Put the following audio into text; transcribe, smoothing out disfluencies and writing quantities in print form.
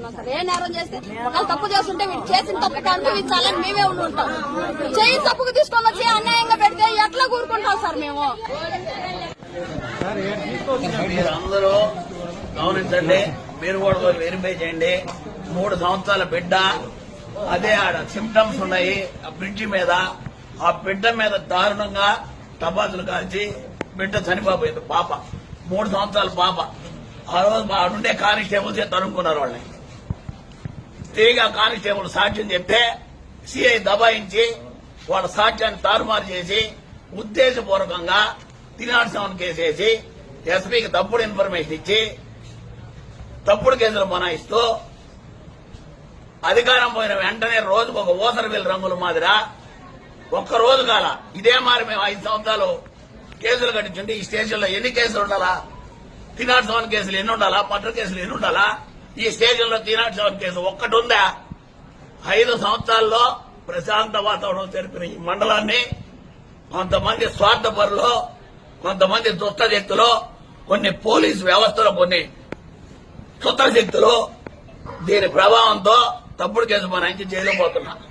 అడుగుతున్నాం సార్. ఏ నేరం చేస్తే ఒకళ్ళు తప్పు చేస్తుంటే వీడు చేసిన తప్పు కంటూ ఇచ్చాలని మేమే ఉండి ఉంటాం. చేయి తప్పుకు తీసుకొని వచ్చి అన్యాయంగా పెడితే ఎట్లా కూరుకుంటాం సార్ మేము? మీరందరూ గమనించండి, మీరు కూడా వెరిఫై చేయండి. 3 సంవత్సరాల బిడ్డ, అదే ఆడ సిమ్టమ్స్ ఉన్నాయి ఆ బ్రిడ్జి మీద. ఆ బిడ్డ మీద దారుణంగా టపాసులు కాల్చి బిడ్డ చనిపోయింది. పాప 3 సంవత్సరాల పాప. ఆ రోజు ఆడుండే కానిస్టేబుల్సే తరుముకున్నారు వాళ్ళని. తిరిగి ఆ కానిస్టేబుల్ సాక్ష్యం చెప్తే సిఐ దబాయించి వాళ్ళ సాక్ష్యాన్ని తారుమారు చేసి ఉద్దేశపూర్వకంగా 307 కేసు వేసి ఎస్పీకి తప్పుడు ఇన్ఫర్మేషన్ ఇచ్చి తప్పుడు కేసులు బనాయిస్తూ అధికారం పోయిన వెంటనే రోజుకు ఒక ఓసరవెల్లి రంగుల మాదిరా ఒక్క రోజు కాల ఇదే మరి మేము 5 సంవత్సరాలు కేసులు కట్టించుంటే ఈ స్టేషన్లో ఎన్ని కేసులు ఉండాలా? 307 కేసులు ఎన్ని ఉండాలా? మర్డర్ కేసులు ఎన్ని ఉండాలా? ఈ స్టేషన్లో 307 కేసు ఒక్కటి ఉందా? 5 సంవత్సరాల్లో ప్రశాంత వాతావరణం తెలిపిన ఈ మండలాన్ని కొంతమంది స్వార్థపరులు, కొంతమంది దుష్ట శక్తులు, కొన్ని పోలీసు వ్యవస్థలో కొన్ని దుష్ట శక్తులు దీని ప్రభావంతో తప్పుడు కేసు బనాయించి జైలు పోతున్నారు.